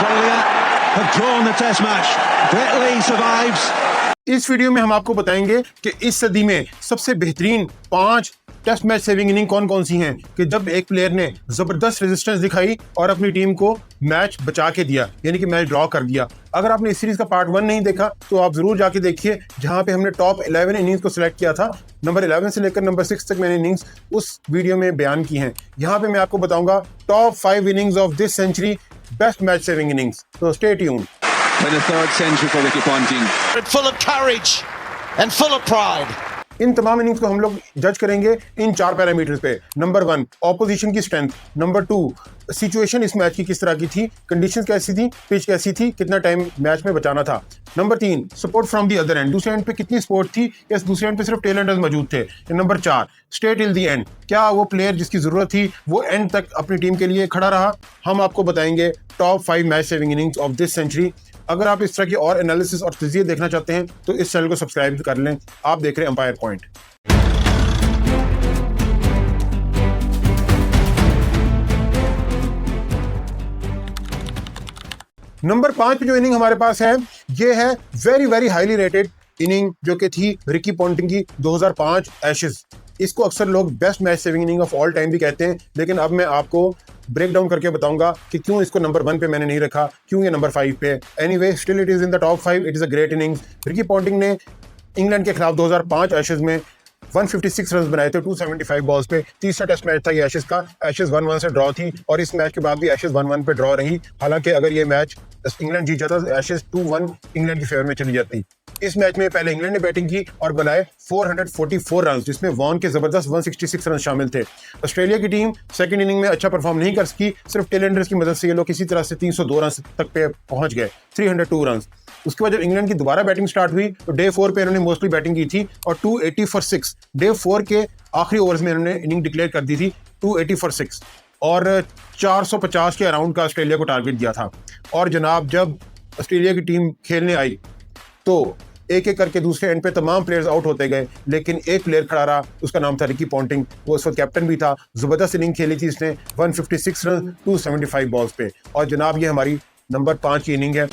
Australia have drawn the test match. Brett Lee survives. इस video में हम आपको बताएंगे कि इस सदी में सबसे बेहतरीन 5 टेस्ट मैच सेविंग इनिंग कौन कौन सी हैं कि जब एक प्लेयर ने जबरदस्त रेजिस्टेंस दिखाई और अपनी टीम को मैच बचा के दिया, यानी कि मैच ड्रॉ कर दिया। अगर आपने इस सीरीज का पार्ट 1 नहीं देखा तो आप जरूर जाके देखिए, जहां पे हमने टॉप 11 इनिंग्स को सिलेक्ट किया था। नंबर 11 से लेकर नंबर 6 तक मैंने इनिंग्स उस वीडियो में बयान की हैं। यहाँ पे मैं आपको बताऊंगा top 5 innings of this century, best match saving innings. तो stay tuned. In the third century for Ricky Ponting. Full of courage and full of pride. इन तमाम इनिंग्स को हम लोग जज करेंगे इन 4 पैरामीटर्स पे। नंबर 1 ऑपोजिशन की स्ट्रेंथ, नंबर 2 सिचुएशन इस मैच की किस तरह की थी, कंडीशंस कैसी थी, पिच कैसी थी, कितना टाइम मैच में बचाना था। Number 3 support from the other and, दूसरे एंड पे कितनी सपोर्ट थी या दूसरे एंड पे सिर्फ टेल एंडर्स मौजूद थे। Number 4 stay till the and, क्या वो प्लेयर जिसकी जरूरत थी वो एंड तक अपनी टीम के लिए खड़ा रहा। हम आपको बताएंगे top 5 match saving innings of this century. अगर आप इस तरह की और एनालिसिस और तजिए देखना चाहते हैं तो इस चैनल को सब्सक्राइब कर लें। आप देख रहे हैं अंपायर पॉइंट। नंबर 5 पे जो इनिंग हमारे पास है ये है very very highly rated inning, जो कि थी रिकी पॉन्टिंग की 2005 एशेज। इसको अक्सर लोग best match saving inning of all time भी कहते हैं, लेकिन अब मैं आपको ब्रेक डाउन करके बताऊंगा कि क्यों इसको नंबर 1 पे मैंने नहीं रखा, क्यों ये नंबर 5 पे। Anyway still it is in the top 5। It is a great innings. Ricky Ponting ने इंग्लैंड के खिलाफ 2005 एशेज में 156 रन बनाए थे 275 बॉल्स पे। तीसरा टेस्ट मैच था ये एशेज का। एशेज 1-1 से ड्रॉ थी और इस मैच के बाद भी एशेज 1-1 पे ड्रॉ रही। हालांकि अगर ये मैच इंग्लैंड जीत जाता तो एशेज 2-1 इंग्लैंड की फेवर में चली जाती। इस मैच में पहले इंग्लैंड ने बैटिंग की और बनाए 444 रन, जिसमें वॉन के जबरदस्त 166 रन शामिल थे। ऑस्ट्रेलिया की टीम सेकंड इनिंग में अच्छा परफॉर्म नहीं कर सकी, सिर्फ टेल एंडर्स की मदद से ये लोग किसी तरह से 302 रन तक पे पहुंच गए, 302 रन। उसके बाद जब इंग्लैंड की दोबारा बैटिंग स्टार्ट हुई तो डे 4 पे इन्होंने मोस्टली बैटिंग की थी और 280 फॉर 6 डे 4 के आखिरी ओवर्स में इन्होंने इनिंग डिक्लेयर कर दी थी 280 फॉर 6 और 450 के अराउंड का ऑस्ट्रेलिया को टारगेट दिया था। और जनाब जब ऑस्ट्रेलिया की टीम खेलने आई तो एक एक करके दूसरे एंड पे तमाम प्लेयर्स आउट होते गए, लेकिन एक प्लेयर खड़ा रहा, उसका नाम था रिकी पॉन्टिंग। वो उस वक्त कैप्टन भी था। जबरदस्त इनिंग खेली थी इसने 156 रन 275 बॉल्स पे। और जनाब ये हमारी नंबर 5 की इनिंग है।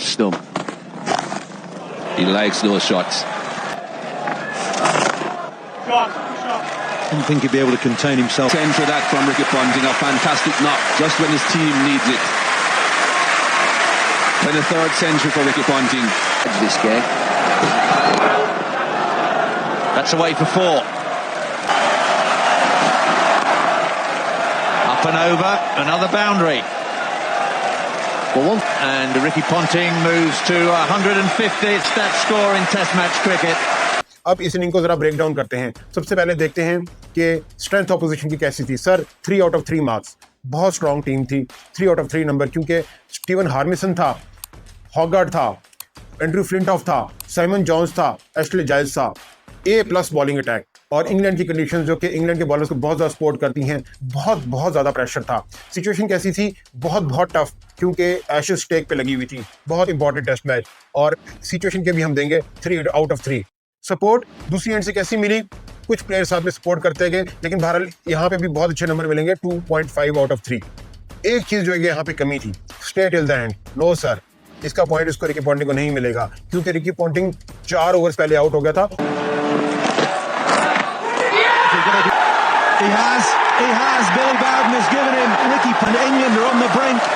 He likes those shots. Didn't think he'd be able to contain himself. 10 for that from Ricky Ponting. A fantastic knock just when his team needs it. In the third century for Ricky Ponting. This game. That's away for 4. Up and over, another boundary. And Ricky Ponting moves to 150th stat score in Test match cricket. अब इस inning को जरा break down करते हैं। सबसे पहले देखते हैं कि स्ट्रेंथ ऑपोजिशन की कैसी थी। सर 3 आउट ऑफ 3 मार्क्स, बहुत स्ट्रॉन्ग टीम थी। 3 आउट ऑफ 3 नंबर, क्योंकि स्टीवन हार्मिसन था, हॉगार्ड था, एंड्रू फ्लिंटॉफ था, साइमन जॉन्स था, एशले जाइल्स था। A+ बॉलिंग अटैक और इंग्लैंड की कंडीशंस जो कि इंग्लैंड के बॉलर्स को बहुत ज़्यादा सपोर्ट करती हैं, बहुत ज़्यादा प्रेशर था। सिचुएशन कैसी थी, बहुत टफ, क्योंकि एशेज स्टेक पे लगी हुई थी, बहुत इंपॉर्टेंट टेस्ट मैच। और सिचुएशन के भी हम देंगे 3 आउट ऑफ 3। सपोर्ट दूसरी एंड से कैसी मिली, कुछ प्लेयर साथ में सपोर्ट करते गए, लेकिन बहरहाल यहाँ पे भी बहुत अच्छे नंबर मिलेंगे 2.5 आउट ऑफ 3। एक चीज़ जो है यहाँ पे कमी थी, stay till the end. No sir, इसका पॉइंट इसको रिकी पॉन्टिंग को नहीं मिलेगा, क्योंकि रिकी पॉन्टिंग 4 ओवर्स पहले आउट हो गया था। He has. Billy Bowden has given him. Ricky Ponting, England are on the brink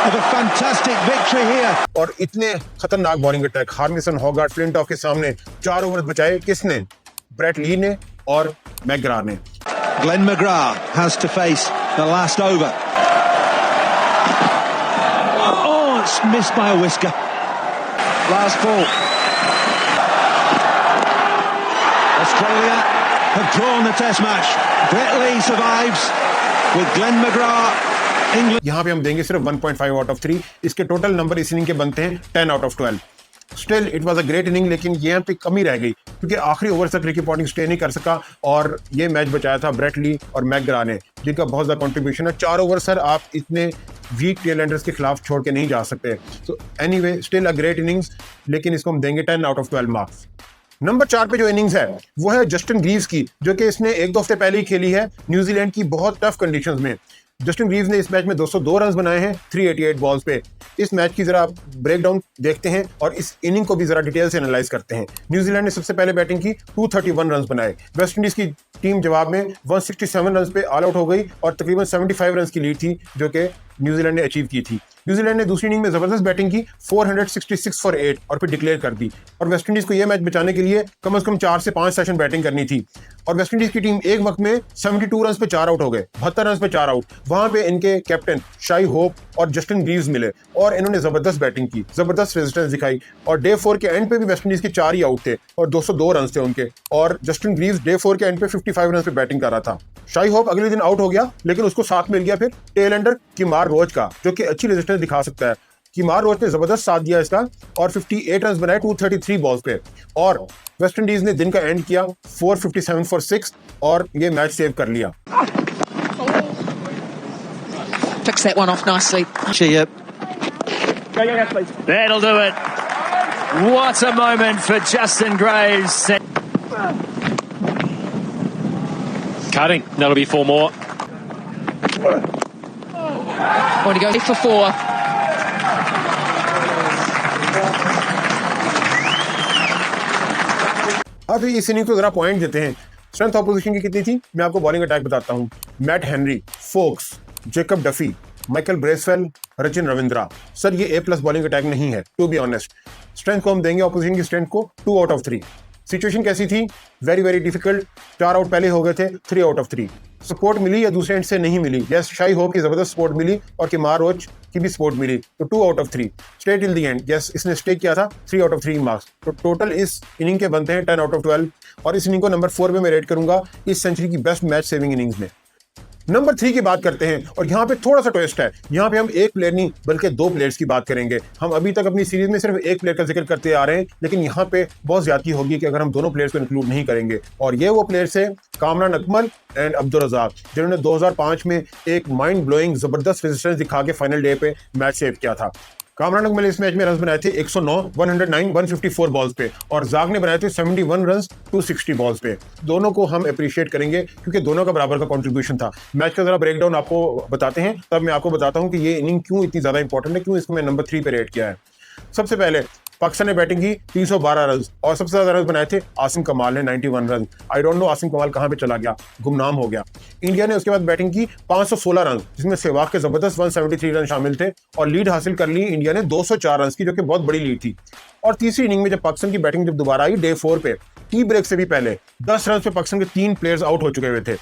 of a fantastic victory here. और इतने खतरनाक बॉलिंग अटैक, हार्मिसन, हॉगार्ड, फ्लिंटॉफ के सामने 4 ओवर बचाए किसने? ब्रेट ली ने और मैकग्रा ने। Glenn McGrath has to face the last over. Oh, it's missed by a whisker. Last ball. Australia have drawn the test match. Brett Lee survives with Glenn McGrath. England. यहाँ पे हम देंगे सिर्फ 1.5 out of 3। इसके total number इस inning के बनते हैं 10 out of 12। Still it was a great inning, लेकिन यहाँ पे कमी रह गई क्योंकि आखिरी ओवर तक रिकी पॉन्टिंग स्टे नहीं कर सका और ये मैच बचाया था ब्रेट ली और मैकग्रा ने, जिनका बहुत ज़्यादा कंट्रीब्यूशन है। 4 ओवर सर आप इतने वीक टेल एंडर्स के खिलाफ छोड़ के नहीं जा सकते। So anyway still a great innings, लेकिन इसको हम देंगे 10 आउट ऑफ 12 मार्क्स। नंबर 4 पे जो इनिंग्स है वो है जस्टिन ग्रीव्स की, जो कि इसने 1-2 हफ्ते पहले ही खेली है न्यूजीलैंड की बहुत टफ कंडीशंस में। जस्टिन रीव्स ने इस मैच में 202 रन बनाए हैं 388 बॉल्स पे। इस मैच की जरा ब्रेकडाउन देखते हैं और इस इनिंग को भी जरा डिटेल से एनालाइज करते हैं। न्यूजीलैंड ने सबसे पहले बैटिंग की, 231 रन बनाए। वेस्ट इंडीज की टीम जवाब में 167 रन पे ऑल आउट हो गई और तकरीबन 75 रन की लीड थी जो कि न्यूजीलैंड ने अचीव की थी। न्यूजीलैंड ने दूसरी इनिंग में जबरदस्त बैटिंग की, 466 फॉर 8 और फिर डिक्लेयर कर दी। और वेस्ट इंडीज को यह मैच बचाने के लिए कम से कम 4 से 5 सेशन बैटिंग करनी थी और वेस्ट इंडीज की टीम एक वक्त में 72 रन पे 4 आउट हो गए, 72 रन पे 4 आउट। वहां पे इनके कैप्टन शाई होप और जस्टिन रीव्स मिले और इन्होंने जबरदस्त बैटिंग की, जबरदस्त रेजिस्टेंस दिखाई। और डे 4 के एंड पे भी वेस्ट इंडीज के 4 ही आउट थे और 202 रन थे उनके। और जस्टिन रीव्स डे 4 के एंड पे 55 रन पे बैटिंग कर रहा था। शाई होप अगले दिन आउट हो गया, लेकिन उसको साथ मिल गया फिर टेल एंडर किमार रोच का, जो कि अच्छी रेजिस्टेंस दिखा सकता है। किमार रोच ने जबरदस्त साथ दिया इसका और 58 रन बनाए 233 बॉल्स पे। और वेस्ट इंडीज ने दिन का एंड किया 457 फॉर 6 और ये मैच सेव कर लिया। Fix that one off nicely. That'll do it. What a moment for Justin Graves. Cutting. That'll be 4 more. Want to go for 4. अब इस इनिंग को जरा पॉइंट देते हैं। स्ट्रेंथ ऑपोजिशन की कितनी थी मैं आपको बॉलिंग अटैक बताता हूं। Matt Henry, Foulkes, Jacob Duffy, Michael Bracewell, Rachin Ravindra. Sir ये A+ बॉलिंग अटैक नहीं है, टू बी ऑनेस्ट। स्ट्रेंथ को हम देंगे ऑपोजिशन की स्ट्रेंथ को 2 आउट ऑफ 3। सिचुएशन कैसी थी? Very very difficult. 4 आउट पहले हो गए थे, 3 आउट ऑफ 3। सपोर्ट मिली या दूसरे एंड से नहीं मिली? यस, शाई होप की जबरदस्त सपोर्ट मिली और किमार रोच की भी सपोर्ट मिली, तो 2 out of 3। Stay till the and, yes इसने स्टे किया था, 3 आउट ऑफ 3 मार्क्स। तो टोटल इस इनिंग के बनते हैं 10 आउट ऑफ 12 और इस इनिंग को नंबर 4 पे मैं रेट करूंगा इस सेंचुरी की बेस्ट मैच सेविंग इनिंग्स में। नंबर 3 की बात करते हैं और यहाँ पे थोड़ा सा ट्विस्ट है। यहाँ पे हम एक प्लेयर नहीं बल्कि 2 प्लेयर्स की बात करेंगे। हम अभी तक अपनी सीरीज में सिर्फ एक प्लेयर का जिक्र करते आ रहे हैं, लेकिन यहाँ पे बहुत ज्यादती होगी कि अगर हम दोनों प्लेयर्स को इंक्लूड नहीं करेंगे। और ये वो प्लेयर्स है कामरान अकमल एंड अब्दुल रज़ाक, जिन्होंने 2005 में एक माइंड ब्लोइंग जबरदस्त रेजिस्टेंस दिखा के फाइनल डे पे मैच सेव किया था। कामरान अकमल इस मैच में रन बनाए थे 109, 109, 154 बॉल्स पे और जाग ने बनाए थे 71 रन 260 बॉल्स पे। दोनों को हम अप्रिशिएट करेंगे क्योंकि दोनों का बराबर का कंट्रीब्यूशन था। मैच का जरा ब्रेकडाउन आपको बताते हैं, तब मैं आपको बताता हूं कि ये इनिंग क्यों इतनी ज्यादा इंपॉर्टेंट है, क्यों इसको मैं नंबर 3 पे रेट किया है। सबसे पहले पाकिस्तान ने बैटिंग की 312 रन और सबसे ज्यादा रन बनाए थे आसिम कमाल ने 91 run. I don't know Asim कमाल कहां पे चला गया, गुमनाम हो गया। इंडिया ने उसके बाद बैटिंग की 516 रन, जिसमें सहवाग के जबरदस्त 173 रन शामिल थे और लीड हासिल कर ली इंडिया ने 204 रन की, जो कि बहुत बड़ी लीड थी। और तीसरी इनिंग में जब पाकिस्तान की बैटिंग जब दोबारा आई डे 4 पे, टी ब्रेक से भी पहले 10 रन पे पाकिस्तान के 3 प्लेयर्स आउट हो चुके हुए थे।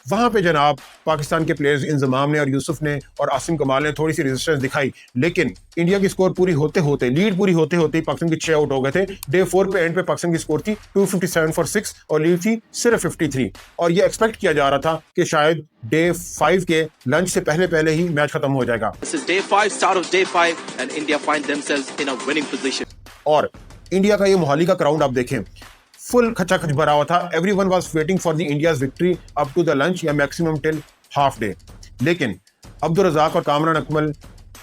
वहां पे जनाब पाकिस्तान के प्लेयर्स इंजमाम ने और यूसुफ ने और आसिम कमाल ने थोड़ी सी रेजिस्टेंस दिखाई, लेकिन इंडिया की स्कोर पूरी होते होते लीड पूरी होते होते पाकिस्तान के 6 आउट हो गए थे। डे 4 पे एंड पे पाकिस्तान की स्कोर थी 257 फॉर 6 और लीड थी सिर्फ 53। और ये एक्सपेक्ट किया जा रहा था कि शायद डे 5 के लंच से पहले ही मैच खत्म हो जाएगा। This is day 5, start of day 5 and India find themselves in a winning position. और इंडिया का ये मोहाली का क्राउड आप देखें, फुल खचा खच भरा हुआ था। Everyone was waiting for the India's victory up to the lunch या मैक्सिमम टिल हाफ डे। लेकिन अब्दुल रज़ाक और कामरान अकमल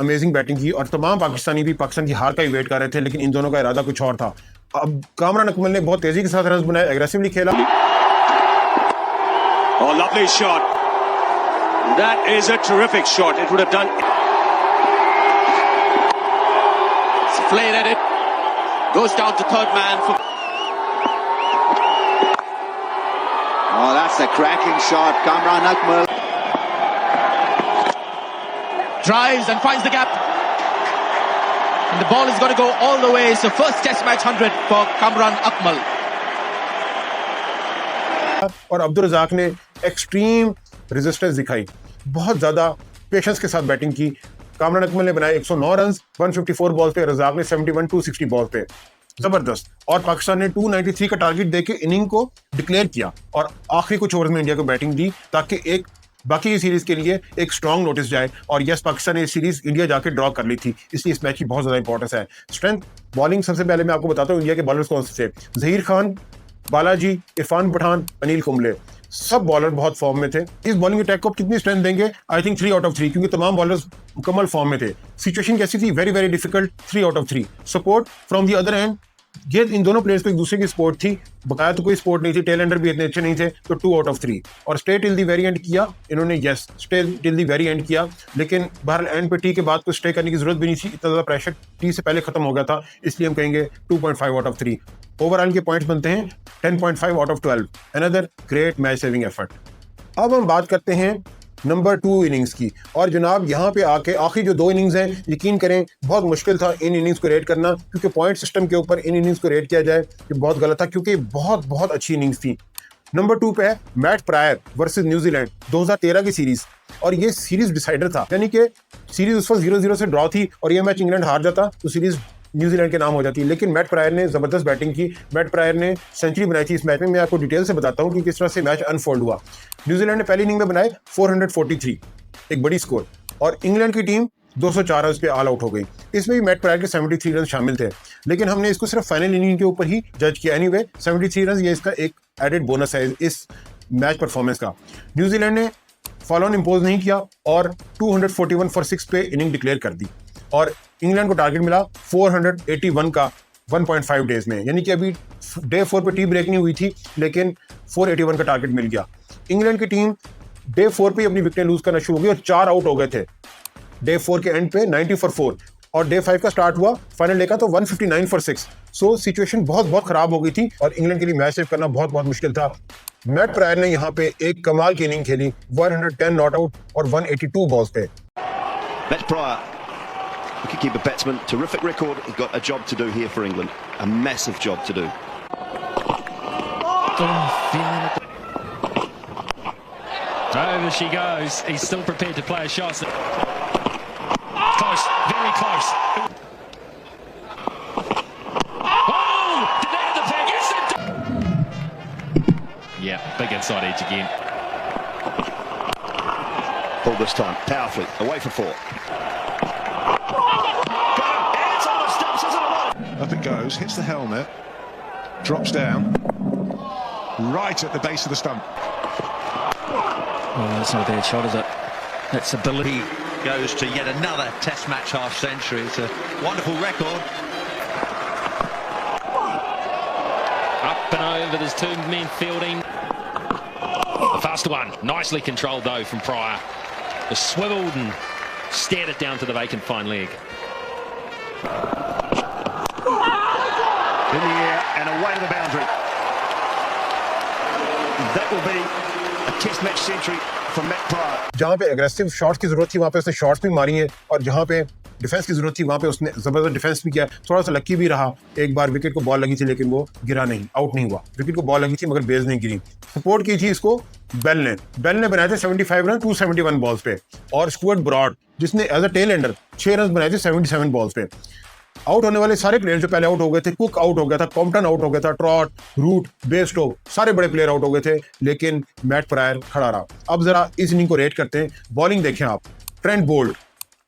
अमेजिंग बैटिंग की और तमाम पाकिस्तानी भी पाकिस्तान की हार का ही वेट कर रहे थे, लेकिन इन दोनों का इरादा कुछ और था। अब कामरान अकमल ने बहुत तेजी के साथ रन बनाए, एग्रेसिवली खेला। Oh, lovely shot. That is a terrific shot. It would have done. It's flared at it. Goes down to third man. Oh, that's a cracking shot. Kamran Akmal Drives and finds the gap. And the ball is going to go all the way. So first test match 100 for Kamran Akmal. और अब्दुल रज़ाक ने extreme resistance दिखाई, बहुत ज्यादा patience के साथ batting की। कामरान अकमल ने बनाए 109 रन 154 बॉल पे, रज़ाक ने 71 260 बॉल पे, जबरदस्त। और पाकिस्तान ने 293 का टारगेट देके इनिंग को डिक्लेयर किया और आखिरी कुछ ओवर्स में इंडिया को बैटिंग दी ताकि एक बाकी की सीरीज के लिए एक स्ट्रॉन्ग नोटिस जाए। और यस, पाकिस्तान ने सीरीज इंडिया जाके ड्रॉ कर ली थी, इसलिए इस मैच की बहुत ज्यादा इंपॉर्टेंस है। स्ट्रेंथ बॉलिंग सबसे पहले मैं आपको बताता हूँ इंडिया के बॉलर्स कौन से थे। जहीर खान, बालाजी, इरफान पठान, अनिल कुंबले, सब बॉलर बहुत फॉर्म में थे। इस बॉलिंग अटैक को कितनी स्ट्रेंथ देंगे? आई थिंक 3 आउट ऑफ 3, क्योंकि तमाम बॉलर्स मुकम्मल फॉर्म में थे। सिचुएशन कैसी थी? Very very difficult, 3 out of 3। Support from the other and ये इन दोनों प्लेयर्स को एक दूसरे की सपोर्ट थी, बकाया तो कोई सपोर्ट नहीं थी, टेल एंडर भी इतने अच्छे नहीं थे, तो 2 आउट ऑफ 3 और stay till the very and किया इन्होंने, yes stay till the very and किया, लेकिन बहरहाल एंड पे टी के बाद तो स्टे करने की जरूरत भी नहीं थी, इतना ज़्यादा प्रेशर टी से पहले खत्म हो गया था, इसलिए हम कहेंगे 2.5 आउट ऑफ 3। ओवरऑल के पॉइंट्स बनते हैं 10.5 out of 12, another great match saving effort. अब हम बात करते हैं नंबर 2 इनिंग्स की, और जनाब यहाँ पे आके आखिरी जो 2 इनिंग्स हैं, यकीन करें बहुत मुश्किल था इन इनिंग्स को रेट करना, क्योंकि पॉइंट सिस्टम के ऊपर इन इनिंग्स को रेट किया जाए ये बहुत गलत था, क्योंकि बहुत बहुत अच्छी इनिंग्स थी। नंबर 2 पे है मैट प्रायर वर्सेस न्यूजीलैंड 2013 की सीरीज, और ये सीरीज डिसाइडर था, यानी कि सीरीज उस वक्त 0-0 से ड्रॉ थी और ये मैच इंग्लैंड हार जाता तो सीरीज न्यूजीलैंड के नाम हो जाती, लेकिन मैट प्रायर ने जबरदस्त बैटिंग की, मैट प्रायर ने सेंचुरी बनाई थी इस मैच में। मैं आपको डिटेल से बताता हूँ कि किस तरह से मैच अनफोल्ड हुआ। न्यूजीलैंड ने पहली इनिंग में बनाए 443, एक बड़ी स्कोर, और इंग्लैंड की टीम 204 रन पे ऑल आउट हो गई। इसमें भी मैट प्रायर के 73 रन शामिल थे, लेकिन हमने इसको सिर्फ फाइनल इनिंग के ऊपर ही जज किया। एनीवे 73 रन ये इसका एक एडेड बोनस है इस मैच परफॉर्मेंस का। न्यूजीलैंड ने फॉलो ऑन इम्पोज नहीं किया और 241 फॉर 6 पे इनिंग डिक्लेयर कर दी, और इंग्लैंड को टारगेट मिला 481 का 1.5 डेज में, यानी कि अभी डे 4 पे टी ब्रेक नहीं हुई थी, लेकिन 481 का टारगेट मिल गया। इंग्लैंड की टीम डे 4 पे अपनी विकेट लूज करना शुरू हो गई और 4 आउट हो गए थे डे 4 के एंड पे 90 फॉर 4, और डे 5 का स्टार्ट हुआ फाइनल डे का तो 159 फॉर 6। सो सिचुएशन बहुत बहुत खराब हो गई थी और इंग्लैंड के लिए मैच सेव करना बहुत बहुत मुश्किल था। मैट प्रायर ने यहाँ पे एक कमाल की इनिंग खेली, 110 नॉट आउट और 182 बॉल्स पे। Matt Pryor, wicketkeeper batsman, terrific record. He's got a job to do here for England, a massive job to do. Over she goes. He's still prepared to play a shot. Close, very close. Oh! Did they have the peg? Yes, it did. Yeah, big inside edge again. Pulled this time, powerfully, away for 4. Up it goes, hits the helmet, drops down, right at the base of the stump. Oh, that's not a bad shot, is it? That's ability. Goes to yet another Test match half century. It's a wonderful record. Up and over, there's 2 men fielding. The faster one, nicely controlled though from Pryor. Just swiveled and stared it down to the vacant fine leg. In the air and away to the boundary. That will be a Test match century from Matt Pryor. जहाँ पे aggressive shots की जरूरत थी वहाँ पे उसने shots भी मारी हैं, और जहाँ पे डिफेंस की जरूरत थी वहाँ पे उसने जबरदस्त डिफेंस भी किया। थोड़ा सा लकी भी रहा, एक बार विकेट को बॉल लगी थी लेकिन वो गिरा नहीं, आउट नहीं हुआ। विकेट को बॉल लगी थी मगर बेस नहीं गिरी। सपोर्ट की थी इसको बेल ने बनाए थे 75 रन 271 बॉल्स पे, और स्टुअर्ट ब्रॉड जिसने as a tail ender 6 run बनाए थे 77 बॉल्स पे। आउट होने वाले सारे प्लेयर जो पहले आउट हो गए थे, कुक आउट हो गया था, कॉम्पटन आउट हो गया था, ट्रॉट, रूट, बेस्टो, सारे बड़े प्लेयर आउट हो गए थे, लेकिन मैट प्रायर खड़ा रहा। अब जरा इस इनिंग को रेट करते हैं। बॉलिंग देखें आप, Trent Boult,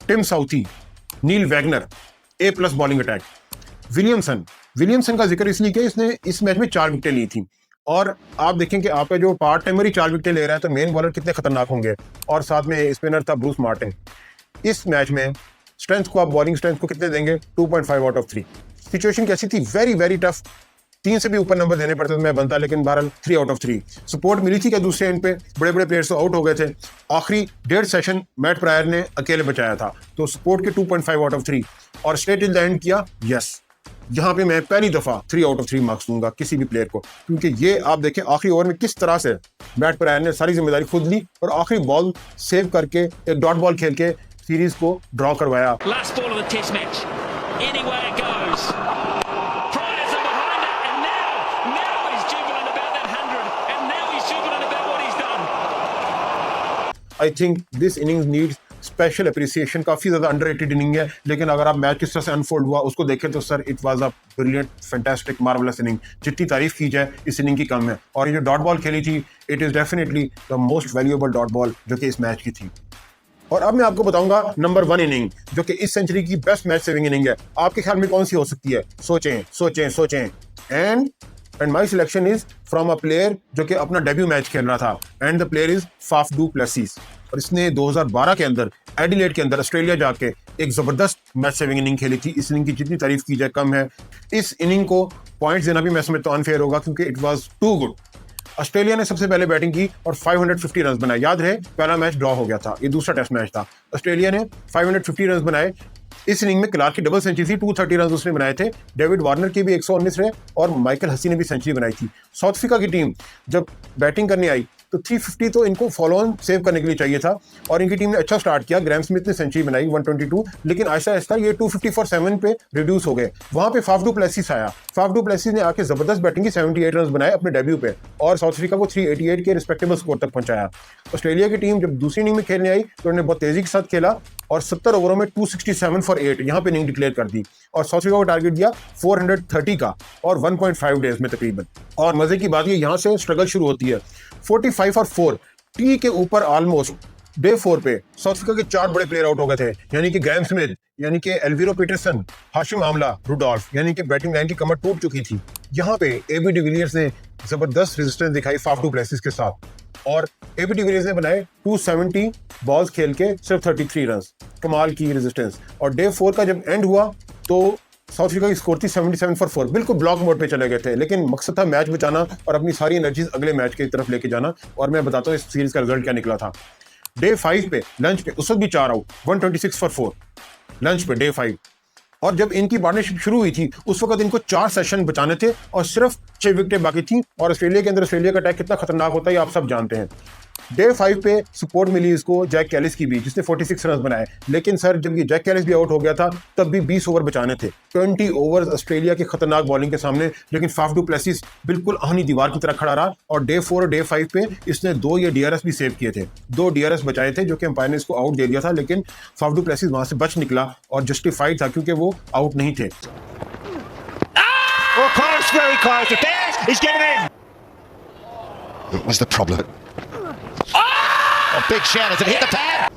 Tim Southee, Neil Wagner, A+ bowling attack. Williamson का जिक्र इसलिए किया, इसने इस मैच में 4 विकेटें ली थी, और आप देखें कि आपका जो पार्ट टाइमर ही 4 विकेटें ले रहा है तो मेन बॉलर कितने खतरनाक होंगे, और साथ में स्पिनर था ब्रूस मार्टिन। इस मैच में स्ट्रेंथ को आप बॉलिंग स्ट्रेंथ को कितने देंगे? 2.5 आउट ऑफ 3। सिचुएशन कैसी थी? वेरी वेरी टफ, 3 से भी ऊपर नंबर देने पड़ते तो मैं बनता, लेकिन बहरहाल 3 आउट ऑफ 3। सपोर्ट मिली थी क्या दूसरे एंड पे? बड़े बड़े प्लेयर्स तो आउट हो गए थे। आखिरी 1.5 सेशन मैट प्रायर ने अकेले बचाया था, तो सपोर्ट के 2.5 आउट ऑफ 3, और स्टे टिल द एंड किया, यस। यहाँ पे मैं पहली दफा 3 आउट ऑफ 3 मार्क्स दूंगा किसी भी प्लेयर को, क्योंकि ये आप देखें आखिरी ओवर में किस तरह से मैट प्रायर ने सारी जिम्मेदारी खुद ली और आखिरी बॉल सेव करके एक डॉट बॉल खेल के सीरीज को ड्रॉ करवाया। Last ball of the Test match. Anyway it goes. Pryor's in behind it, and now he's jubilant about that 100, and now he's jubilant about what he's done. I think this innings needs special appreciation. काफ़ी ज़्यादा underrated inning है, लेकिन अगर आप match किस तरह से unfold हुआ उसको देखें तो sir it was a brilliant fantastic marvellous inning. जितनी तारीफ की जाए इस इनिंग की कम है, और ये जो डॉट बॉल खेली थी it is definitely the most valuable dot ball जो कि इस मैच की थी। और अब मैं आपको बताऊंगा नंबर 1 इनिंग जो कि इस सेंचुरी की बेस्ट मैच सेविंग इनिंग है। आपके ख्याल में कौन सी हो सकती है? सोचें and my selection is from a player जो कि अपना डेब्यू मैच खेल रहा था, and the player is Faf du Plessis. और इसने 2012 के अंदर एडिलेड के अंदर ऑस्ट्रेलिया जाके एक ज़बरदस्त मैच सेविंग इनिंग खेली थी। इस इनिंग की जितनी तारीफ की जाए कम है। इस इनिंग को पॉइंट्स देना भी मैं समझता हूं अनफेयर होगा, क्योंकि it was too good. Australia ने सबसे पहले बैटिंग की और 550 रन बनाए। याद रहे पहला मैच ड्रॉ हो गया था, ये दूसरा टेस्ट मैच था। ऑस्ट्रेलिया ने 550 रन बनाए। इस इनिंग में क्लार्क की डबल सेंचुरी थी, 230 रन उसने बनाए थे। डेविड वार्नर की भी 119 रहे और माइकल हसी ने भी सेंचुरी बनाई थी। साउथ अफ्रीका की टीम जब बैटिंग करने आई तो 350 तो इनको फॉलो ऑन सेव करने के लिए चाहिए था और इनकी टीम ने अच्छा स्टार्ट किया। ग्रैम स्मिथ ने सेंचुरी बनाई 122, लेकिन आहिस्ता आहिस्ता ये 250 फॉर 7 पे रिड्यूस हो गए। वहां पे फाफ डू प्लेसिस आया। फाफ डू प्लेसिस ने आके जबरदस्त बैटिंग की, 78 रन बनाए अपने डेब्यू पे और साउथ अफ्रीका को 388 के रिस्पेक्टेबल स्कोर तक पहुंचाया। ऑस्ट्रेलिया की टीम जब दूसरी इनिंग में खेलने आई तो उन्होंने बहुत तेजी के साथ खेला और 70 ओवरों में 267 फॉर 8 यहाँ पे इनिंग डिक्लेयर कर दी और साउथ अफ्रीका को टारगेट दिया 430 का और 1.5 डेज में तकरीबन। और मजे की बात ये यहाँ से स्ट्रगल शुरू होती है। 45 और 4 टी के ऊपर ऑलमोस्ट डे 4 पे साउथ अफ्रीका के 4 बड़े प्लेयर आउट हो गए थे, यानी कि ग्रैम स्मिथ, यानी कि एल्विरो पीटरसन, हाशिम आमला, रुडोल्फ, यानी कि बैटिंग लाइन की कमर टूट चुकी थी। यहाँ पे एबी डिविलियर्स ने जबरदस्त रेजिस्टेंस दिखाई फाफ डू प्लेसिस के साथ और एबी डिविलियर्स ने बनाए 270 बॉल्स खेल के सिर्फ 33 रन। कमाल की रेजिस्टेंस। और डे 4 का जब एंड हुआ तो साउथ अफ्रीका की स्कोर थी 77 फॉर 4, बिल्कुल ब्लॉक मोड पे चले गए थे, लेकिन मकसद था मैच बचाना और अपनी सारी एनर्जीज अगले मैच की तरफ लेके जाना। और मैं बताता हूँ इस सीरीज का रिजल्ट क्या निकला था। डे 5 पे लंच पे उस वक्त भी 4 आउट, 126 फॉर 4 लंच पे डे 5। और जब इनकी पार्टनरशिप शुरू हुई थी उस वक्त इनको 4 सेशन बचाने थे और सिर्फ 6 विकेटें बाकी थी। और ऑस्ट्रेलिया के अंदर ऑस्ट्रेलिया का अटैक कितना खतरनाक होता है आप सब जानते हैं। डे 5 पे सपोर्ट मिली इसको जैक कैलिस की भी, जिसने 46 रन बनाए। लेकिन सर जब ये जैक कैलिस भी आउट हो गया था तब भी 20 ओवर बचाने थे, 20 ओवर्स ऑस्ट्रेलिया की खतरनाक बॉलिंग के सामने। लेकिन फाफ डू प्लेसिस बिल्कुल आहनी दीवार की तरह खड़ा रहा और डे 4 और डे 5 पे इसने 2 ये DRS भी सेव किए थे। 2 DRS बचाए थे जो कि अंपायर ने इसको आउट दे दिया था, लेकिन फाफ डू प्लेसिस वहां से बच निकला और जस्टिफाइड था क्योंकि वो आउट नहीं थे। What was the problem? Big shout as it hit the pad.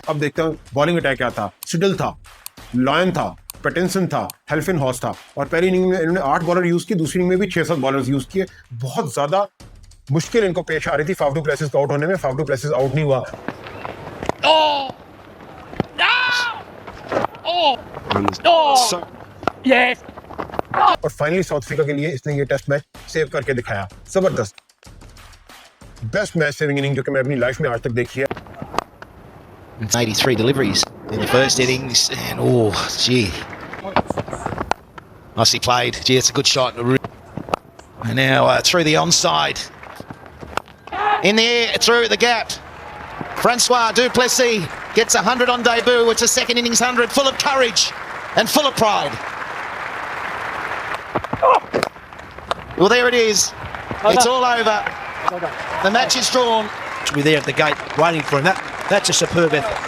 अब देखते हैं बॉलिंग अटैक क्या था। सिडल था, लॉयन था, पैटिंसन था, हेल्फिन हॉस था और पहली इनिंग में इन्होंने 8 बॉलर यूज किए, दूसरी इनिंग में भी 6-7 बॉलर्स यूज किए। बहुत ज्यादा मुश्किल इनको पेश आ रही थी फाफ डू प्लेसिस को आउट होने में। फाफ डू प्लेसिस आउट नहीं हुआ। और फाइनली साउथ अफ्रीका के लिए इसने ये टेस्ट मैच सेव करके दिखाया। जबरदस्त बेस्ट मैच सेविंग इनिंग जो कि मैं अपनी लाइफ में आज तक देखी है। 83 deliveries in the first innings, and oh, gee, nicely played. Gee, it's a good shot. And now through the onside, in the air, through the gap. Francois du Plessis gets 100 on debut. It's a second innings 100, full of courage and full of pride. Well, there it is. It's all over. The match is drawn. To be there at the gate waiting for him. That's a superb effort.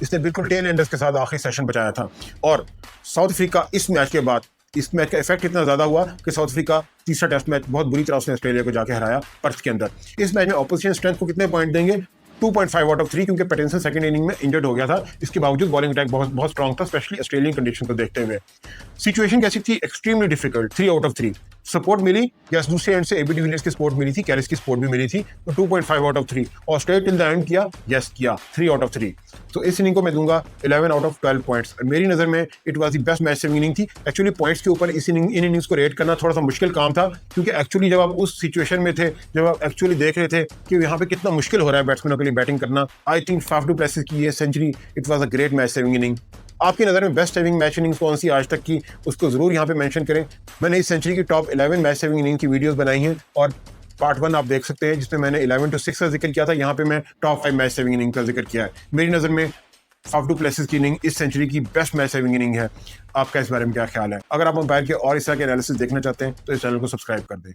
इसने बिल्कुल tell Anders के साथ आखिरी session बचाया था। और south Africa इस match के बाद, इस मैच का इफेक्ट इतना ज्यादा हुआ कि साउथ अफ्रीका तीसरा टेस्ट मैच बहुत बुरी तरह से ऑस्ट्रेलिया को जाके हराया पर्थ के अंदर। इस मैच में ऑपोजिशन स्ट्रेंथ को कितने पॉइंट देंगे? 2.5 आउट ऑफ 3, क्योंकि पैटिंसन सेकंड इनिंग में इंजर्ड हो गया था। इसके बावजूद बॉलिंग अटैक बहुत स्ट्रांग था, स्पेशली ऑस्ट्रेलियन कंडीशन को देखते हुए। सिचुएशन कैसी थी? Extremely difficult. 3 out of 3 support मिली। यस, दूसरे एंड से एबी डिविलियर्स की सपोर्ट मिली थी, कैलिस की सपोर्ट भी मिली थी, तो 2.5 आउट ऑफ 3 और स्टे टिल द एंड किया। यस किया, 3 आउट ऑफ 3। तो इस इनिंग को मैं दूंगा 11 आउट ऑफ 12 पॉइंट्स। मेरी नज़र में it was the best match saving inning थी। एक्चुअली पॉइंट्स के ऊपर इन इनिंग्स को रेट करना थोड़ा सा मुश्किल काम था, क्योंकि एक्चुअली जब आप उस सिचुएशन में थे, जब आप एक्चुअली देख रहे थे कि यहाँ पे कितना मुश्किल हो रहा है बैट्समैनों के लिए बैटिंग करना, I think Faf du Plessis की ये century it was a great match saving inning. आपकी नज़र में बेस्ट सेविंग मैच इनिंग्स कौन सी आज तक की, उसको ज़रूर यहाँ पे मेंशन करें। मैंने इस सेंचुरी की टॉप 11 मैच सेविंग इनिंग की वीडियोस बनाई हैं और पार्ट 1 आप देख सकते हैं जिसमें मैंने 11 to 6 का जिक्र किया था। यहाँ पे मैं टॉप 5 मैच सेविंग इनिंग का जिक्र किया है। मेरी नज़र में फाफ डू प्लेसिस की इनिंग इस सेंचुरी की बेस्ट मैच सेविंग इनिंग है। आपका इस बारे में क्या ख्याल है? अगर आप अंपायर के और इस तरह के एनालिसिस देखना चाहते हैं तो इस चैनल को सब्सक्राइब कर दें।